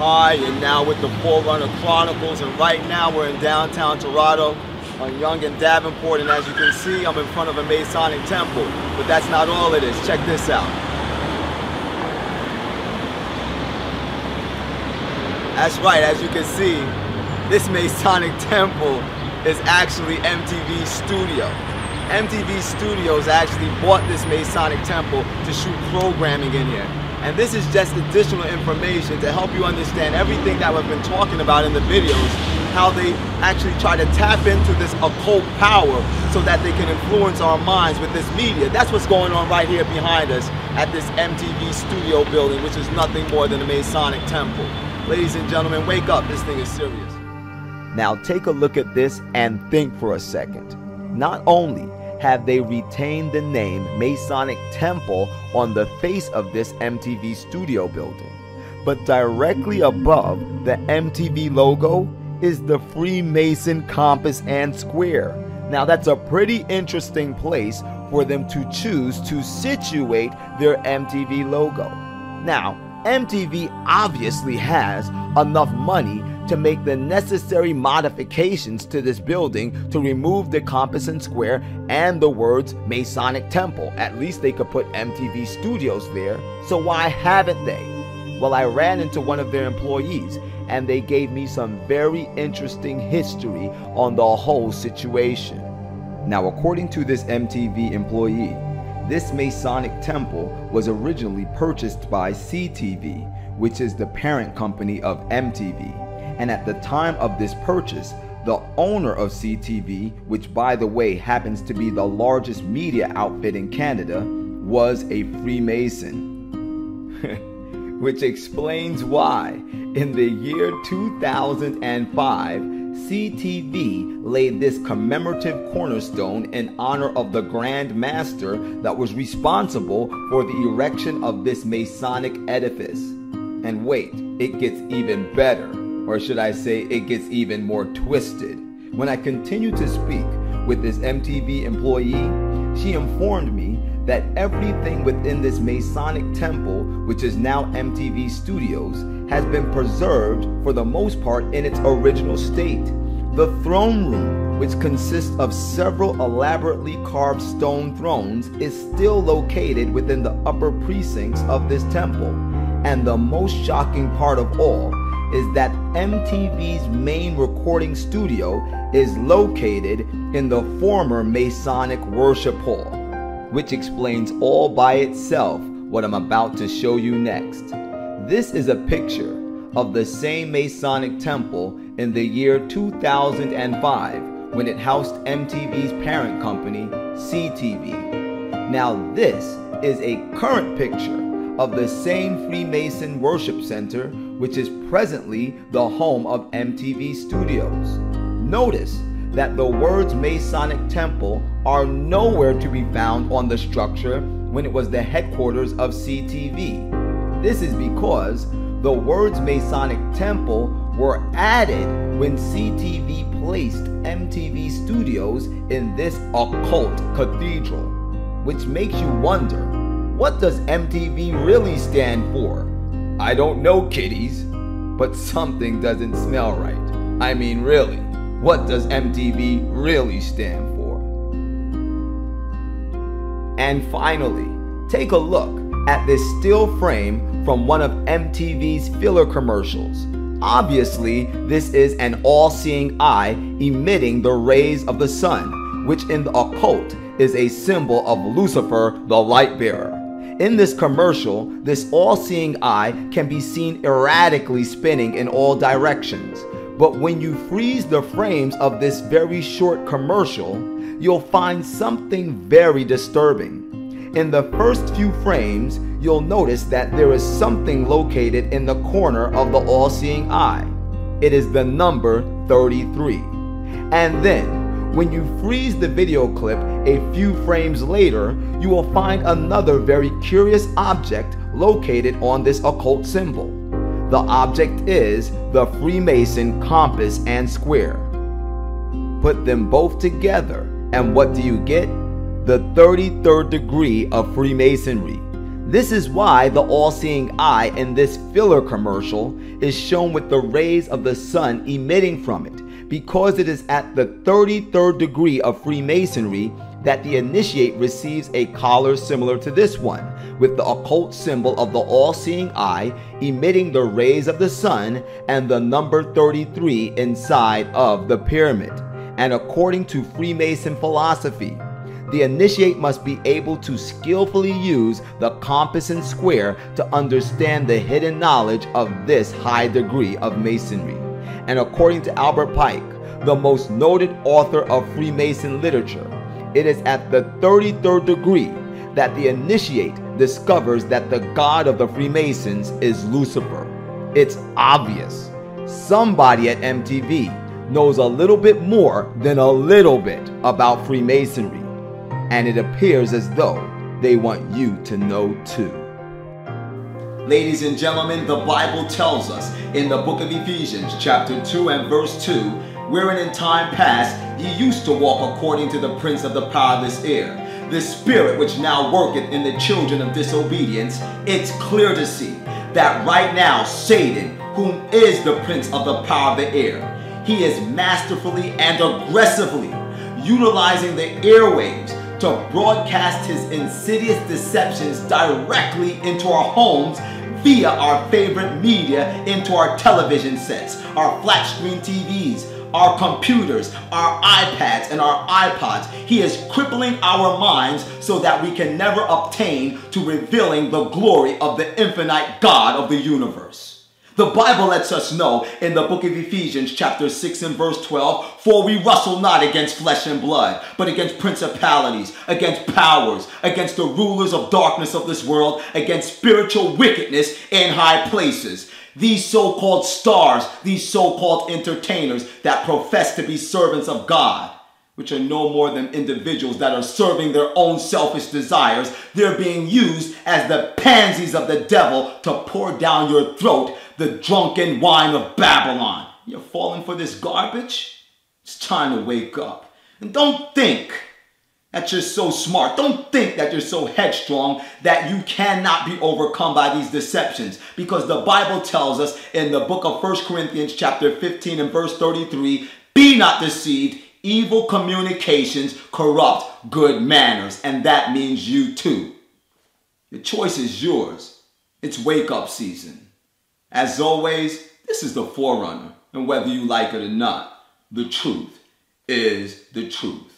Hi, and now with the Forerunner Chronicles, and right now we're in downtown Toronto on Yonge and Davenport, and as you can see, I'm in front of a Masonic temple, but that's not all it is. Check this out. That's right, as you can see, this Masonic temple is actually MTV Studio. MTV Studios actually bought this Masonic temple to shoot programming in here. And this is just additional information to help you understand everything that we've been talking about in the videos, how they actually try to tap into this occult power so that they can influence our minds with this media. That's what's going on right here behind us at this MTV Studio building, which is nothing more than a Masonic temple. Ladies and gentlemen, wake up, this thing is serious. Now take a look at this and think for a second. Not only have they retained the name Masonic Temple on the face of this MTV Studio building, but directly above the MTV logo is the Freemason compass and square. Now that's a pretty interesting place for them to choose to situate their MTV logo. Now, MTV obviously has enough money to make the necessary modifications to this building to remove the compass and square and the words Masonic Temple. At least they could put MTV Studios there, so why haven't they? Well, I ran into one of their employees and they gave me some very interesting history on the whole situation. Now, according to this MTV employee, this Masonic temple was originally purchased by CTV, which is the parent company of MTV. And at the time of this purchase, the owner of CTV, which by the way happens to be the largest media outfit in Canada, was a Freemason. Which explains why in the year 2005, CTV laid this commemorative cornerstone in honor of the Grand Master that was responsible for the erection of this Masonic edifice. And wait, it gets even better. Or should I say, it gets even more twisted. When I continued to speak with this MTV employee, she informed me that everything within this Masonic temple, which is now MTV Studios, has been preserved for the most part in its original state. The throne room, which consists of several elaborately carved stone thrones, is still located within the upper precincts of this temple. And the most shocking part of all is that MTV's main recording studio is located in the former Masonic Worship Hall, which explains all by itself what I'm about to show you next. This is a picture of the same Masonic temple in the year 2005 when it housed MTV's parent company, CTV. Now this is a current picture of the same Freemason Worship Center, which is presently the home of MTV Studios. Notice that the words Masonic Temple are nowhere to be found on the structure when it was the headquarters of CTV. This is because the words Masonic Temple were added when CTV placed MTV Studios in this occult cathedral, which makes you wonder, what does MTV really stand for? I don't know, kiddies, but something doesn't smell right. I mean, really, what does MTV really stand for? And finally, take a look at this still frame from one of MTV's filler commercials. Obviously, this is an all-seeing eye emitting the rays of the sun, which in the occult is a symbol of Lucifer, the light bearer. In this commercial, this all-seeing eye can be seen erratically spinning in all directions. But when you freeze the frames of this very short commercial, you'll find something very disturbing. In the first few frames, you'll notice that there is something located in the corner of the all-seeing eye. It is the number 33. And then, when you freeze the video clip a few frames later, you will find another very curious object located on this occult symbol. The object is the Freemason compass and square. Put them both together, and what do you get? The 33rd degree of Freemasonry. This is why the all-seeing eye in this filler commercial is shown with the rays of the sun emitting from it, because it is at the 33rd degree of Freemasonry that the initiate receives a collar similar to this one, with the occult symbol of the all-seeing eye emitting the rays of the sun and the number 33 inside of the pyramid. And according to Freemason philosophy, the initiate must be able to skillfully use the compass and square to understand the hidden knowledge of this high degree of Masonry. And according to Albert Pike, the most noted author of Freemason literature, it is at the 33rd degree that the initiate discovers that the god of the Freemasons is Lucifer. It's obvious. Somebody at MTV knows a little bit more than a little bit about Freemasonry, and it appears as though they want you to know too. Ladies and gentlemen, the Bible tells us in the book of Ephesians chapter 2 and verse 2, wherein in time past ye used to walk according to the prince of the power of this air, the spirit which now worketh in the children of disobedience. It's clear to see that right now Satan, whom is the prince of the power of the air, he is masterfully and aggressively utilizing the airwaves to broadcast his insidious deceptions directly into our homes via our favorite media, into our television sets, our flat screen TVs, our computers, our iPads, and our iPods. He is crippling our minds so that we can never obtain to revealing the glory of the infinite God of the universe. The Bible lets us know in the book of Ephesians chapter 6 and verse 12, for we wrestle not against flesh and blood, but against principalities, against powers, against the rulers of darkness of this world, against spiritual wickedness in high places. These so-called stars, these so-called entertainers that profess to be servants of God, which are no more than individuals that are serving their own selfish desires, they're being used as the pansies of the devil to pour down your throat the drunken wine of Babylon. You're falling for this garbage? It's time to wake up. And don't think that you're so smart. Don't think that you're so headstrong that you cannot be overcome by these deceptions. Because the Bible tells us in the book of 1 Corinthians chapter 15 and verse 33, be not deceived, evil communications corrupt good manners. And that means you too. The choice is yours. It's wake up season. As always, this is the Forerunner. And whether you like it or not, the truth is the truth.